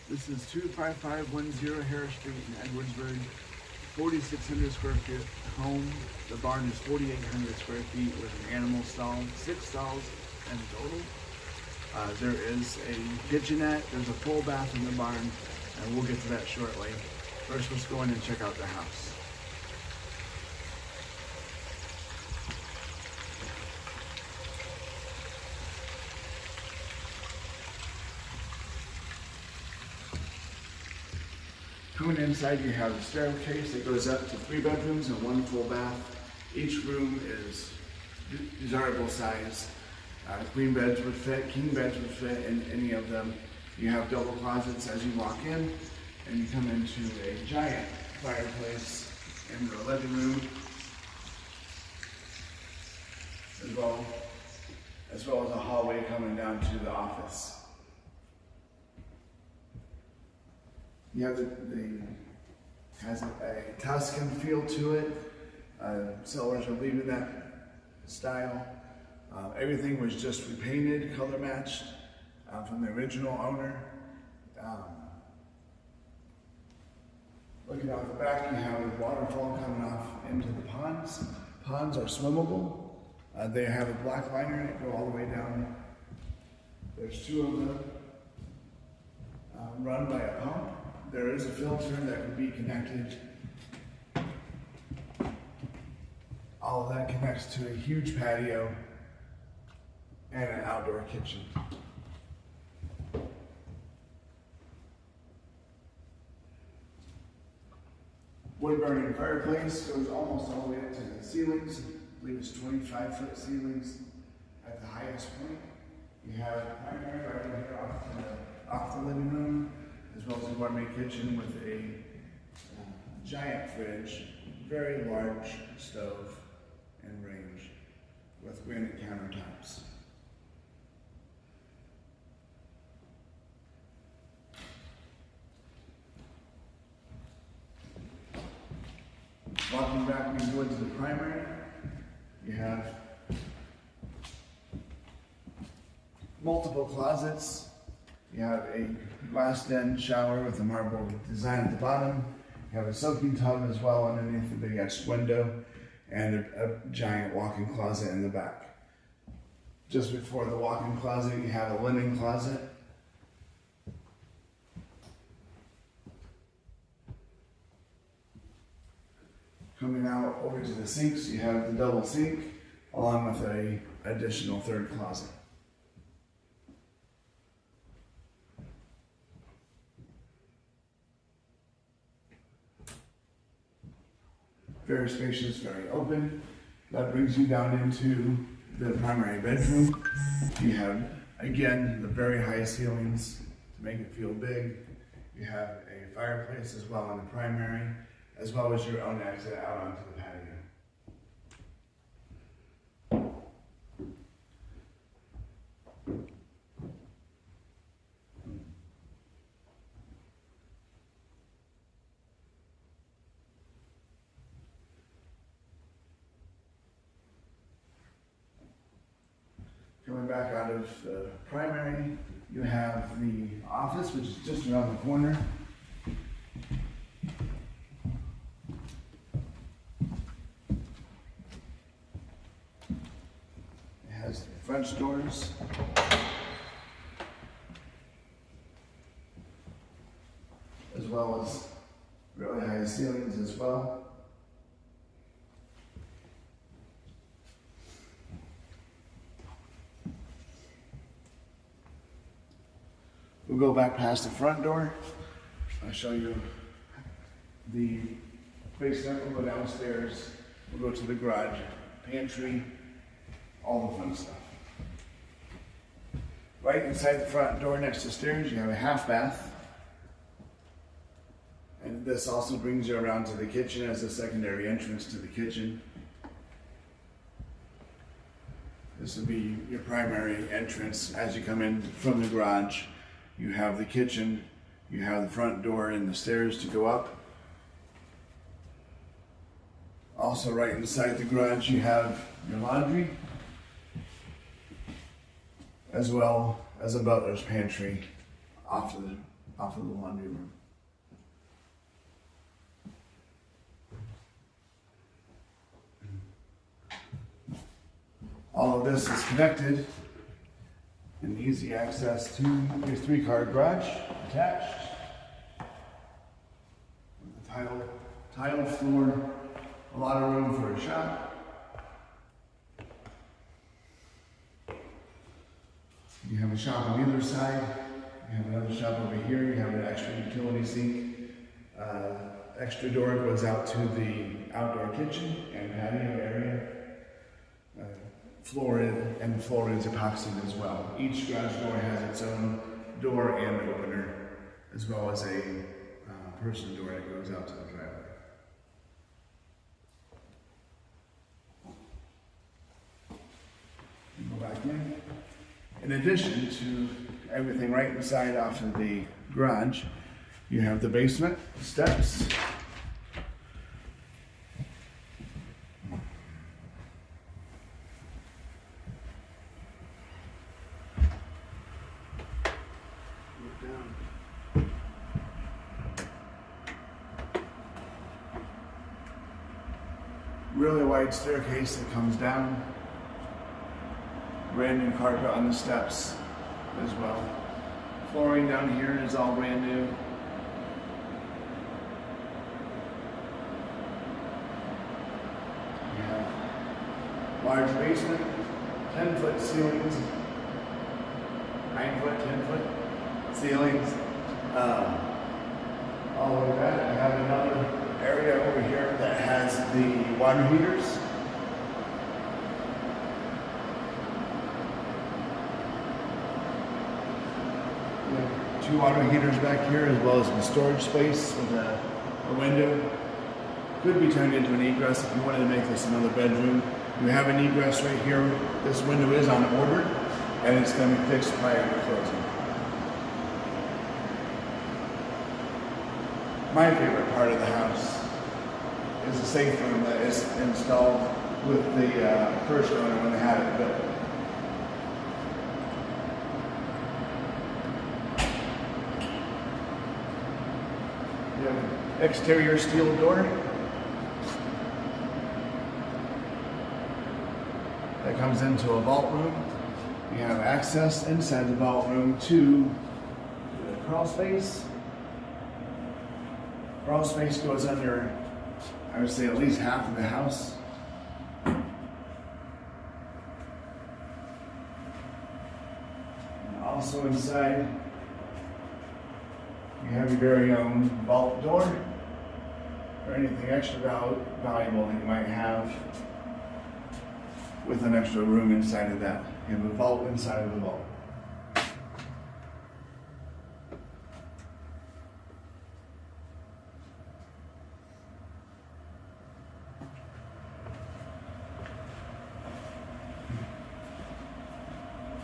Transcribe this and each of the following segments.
This is 25510 Harris Street in Edwardsburg. 4,600 square feet home. The barn is 4,800 square feet with an animal stall, 6 stalls in total. There is a kitchenette, there's a full bath in the barn, and we'll get to that shortly. First, let's go in and check out the house. Coming inside, you have a staircase that goes up to 3 bedrooms and 1 full bath. Each room is desirable size. Queen beds would fit, king beds would fit in any of them. You have double closets as you walk in, and you come into a giant fireplace in the living room, as well as a hallway coming down to the office. You have has a Tuscan feel to it. Sellers are leaving that style. Everything was just repainted, color matched from the original owner. Looking out the back, you have a waterfall coming off into the ponds. Ponds are swimmable. They have a black liner that go all the way down. There's 2 of them run by a pump. There is a filter that can be connected. All of that connects to a huge patio and an outdoor kitchen. Wood burning fireplace goes almost all the way up to the ceilings. I believe it's 25-foot ceilings at the highest point. You have a primary right over here off the living room, as well as a gourmet kitchen with a giant fridge, very large stove and range with granite countertops. Walking back into the primary, you have multiple closets. You have a glass den shower with a marble design at the bottom. You have a soaking tub as well underneath the big etched window, and a giant walk-in closet in the back. Just before the walk-in closet, you have a linen closet. Coming out over to the sinks, you have the double sink, along with an additional 3rd closet. Very spacious, very open. That brings you down into the primary bedroom. You have, again, the very high ceilings to make it feel big. You have a fireplace as well in the primary, as well as your own exit out onto the patio. Coming back out of the primary, you have the office, which is just around the corner. It has the French doors. As well as really high ceilings as well. We'll go back past the front door. I'll show you the basement. We'll go downstairs. We'll go to the garage, pantry, all the fun stuff. Right inside the front door next to stairs, you have a half bath. And this also brings you around to the kitchen as a secondary entrance to the kitchen. This will be your primary entrance as you come in from the garage. You have the kitchen, you have the front door and the stairs to go up. Also right inside the garage you have your laundry, as well as a butler's pantry off to the off of the laundry room. All of this is connected and easy access to your 3-car garage attached. With the tiled floor, a lot of room for a shop. You have a shop on either side. You have another shop over here. You have an extra utility sink. Extra door goes out to the outdoor kitchen and patio area. Floor is epoxied as well. Each garage door has its own door and opener, as well as a person door that goes out to the driveway. You go back in. In addition to everything right inside off of the garage, you have the basement, steps. Really wide staircase that comes down. Brand new carpet on the steps as well. Flooring down here is all brand new. We have large basement, 10-foot ceilings, 9-foot, 10-foot ceilings. All the way back, we have another area over here that has the water heaters. We have 2 water heaters back here, as well as some storage space with a window. Could be turned into an egress if you wanted to make this another bedroom. You have an egress right here. This window is on order, and it's going to be fixed prior to closing. My favorite part of the house is the safe room that is installed with the first owner when they had it built. You have an exterior steel door that comes into a vault room. You have access inside the vault room to the crawl space. Crawl space goes under, I would say, at least half of the house. And also inside, you have your very own vault door or anything extra valuable that you might have with an extra room inside of that. You have a vault inside of the vault.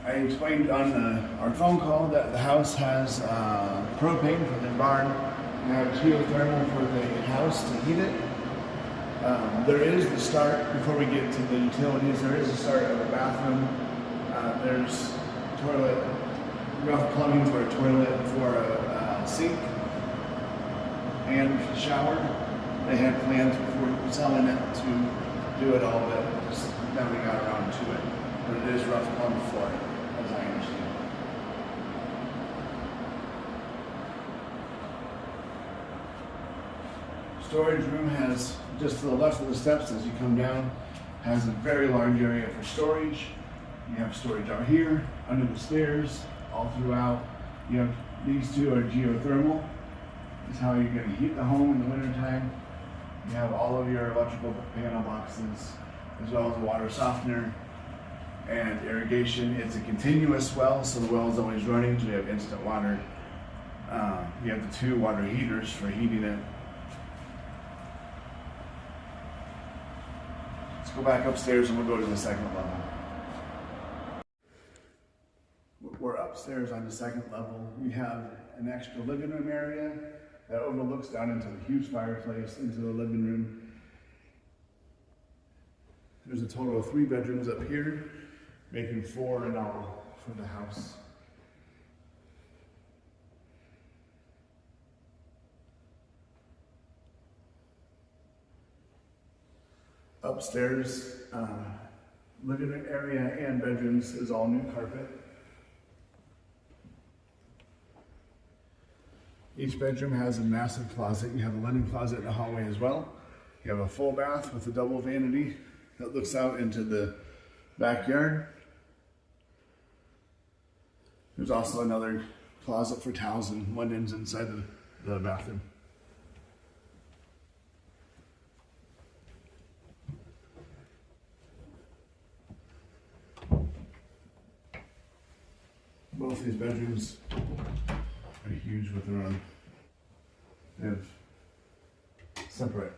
I explained on our phone call that the house has propane for the barn and have geothermal for the house to heat it. There is the start, before we get to the utilities, there is a start of a bathroom. There's toilet, rough plumbing for a toilet, for a sink, and shower. They had plans before selling it to do it all, but just never got around to it. But it is rough plumbed for it, as I understand. Storage room has, just to the left of the steps as you come down, has a very large area for storage. You have storage out here, under the stairs, all throughout. You have, these two are geothermal. This is how you're going to heat the home in the wintertime. You have all of your electrical panel boxes, as well as a water softener and irrigation. It's a continuous well, so the well is always running, so you have instant water. You have the 2 water heaters for heating it. Let's go back upstairs and we'll go to the second level. We're upstairs on the second level. We have an extra living room area that overlooks down into the huge fireplace, into the living room. There's a total of 3 bedrooms up here, making 4 in all for the house. Upstairs, living area and bedrooms is all new carpet. Each bedroom has a massive closet. You have a linen closet in the hallway as well. You have a full bath with a double vanity that looks out into the backyard. There's also another closet for towels and linens inside the bathroom. Both these bedrooms are huge with their own. They have separate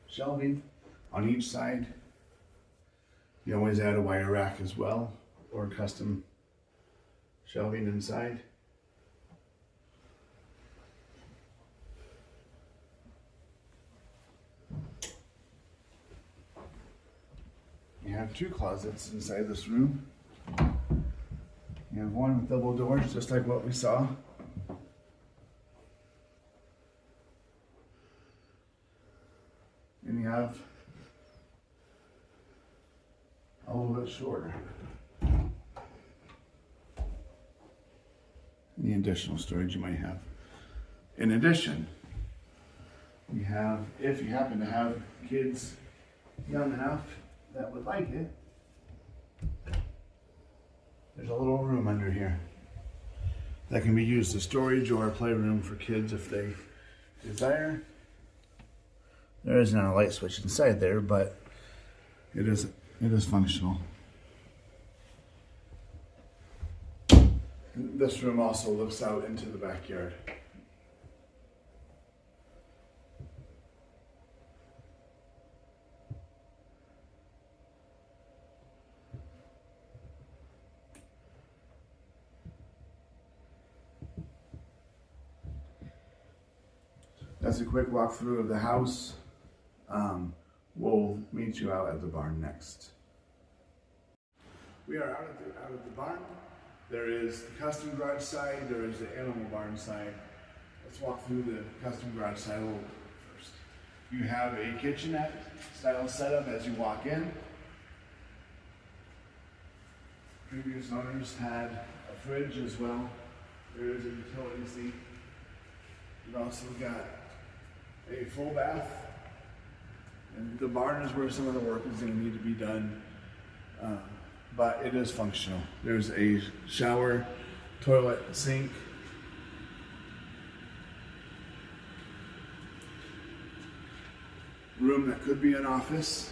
shelving on each side. You always add a wire rack as well, or custom shelving inside. You have two closets inside this room. You have one with double doors, just like what we saw. And you have a little bit shorter. The additional storage you might have. In addition, you have, if you happen to have kids young enough that would like it, there's a little room under here that can be used as storage or a playroom for kids if they desire. There isn't a light switch inside there, but it is functional. This room also looks out into the backyard. That's a quick walkthrough of the house. We'll meet you out at the barn next. We are out of the barn. There is the custom garage side, there is the animal barn side. Let's walk through the custom garage side a little bit first. You have a kitchenette style setup as you walk in. Previous owners had a fridge as well. There is a utility seat. You've also got a full bath. And the barn is where some of the work is going to need to be done. But it is functional. There's a shower, toilet, sink. Room that could be an office.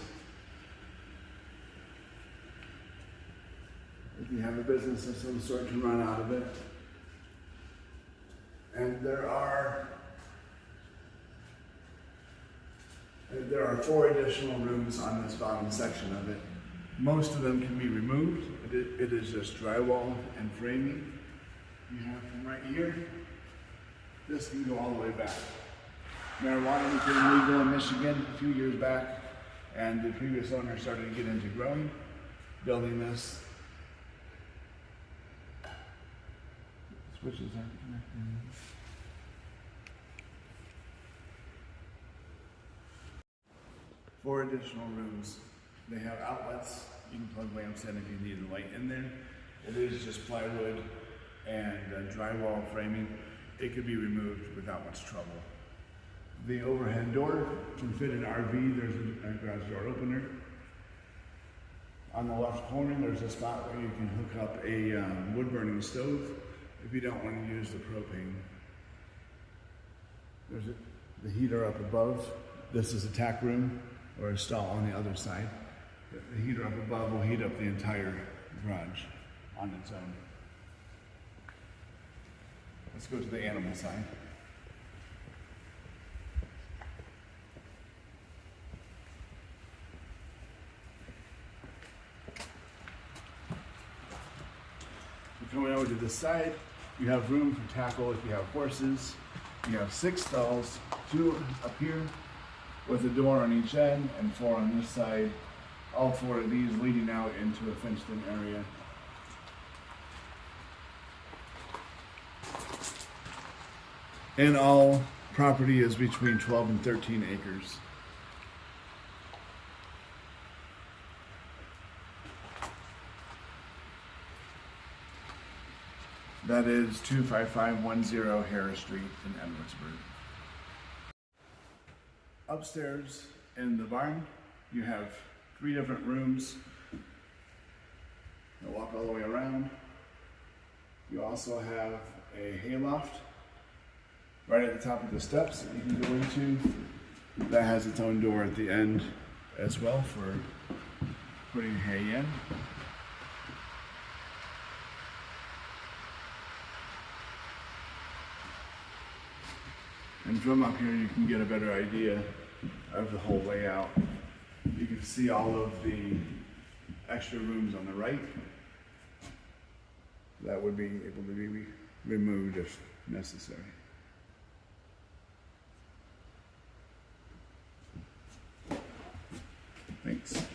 If you have a business of some sort to run out of it. And there are 4 additional rooms on this bottom section of it. Most of them can be removed. It is just drywall and framing. You have from right here. This can go all the way back. Marijuana became legal in Michigan a few years back, and the previous owner started to get into growing, building this. Switches aren't connecting. 4 additional rooms. They have outlets. You can plug lamps in if you need a light in there. It is just plywood and drywall framing. It could be removed without much trouble. The overhead door can fit an RV. There's a garage door opener. On the left corner, there's a spot where you can hook up a wood-burning stove if you don't want to use the propane. There's the heater up above. This is a tack room or a stall on the other side. The heater up above will heat up the entire garage on its own. Let's go to the animal side. Coming over to this side, you have room for tackle if you have horses. You have 6 stalls, 2 up here with a door on each end and 4 on this side. All 4 of these leading out into a fenced-in area. In all, property is between 12 and 13 acres. That is 25510 Harris Street in Edwardsburg. Upstairs in the barn, you have 3 different rooms. You'll walk all the way around. You also have a hayloft right at the top of the steps that you can go into. That has its own door at the end as well for putting hay in. And from up here you can get a better idea of the whole layout. You can see all of the extra rooms on the right that would be able to be removed if necessary. Thanks.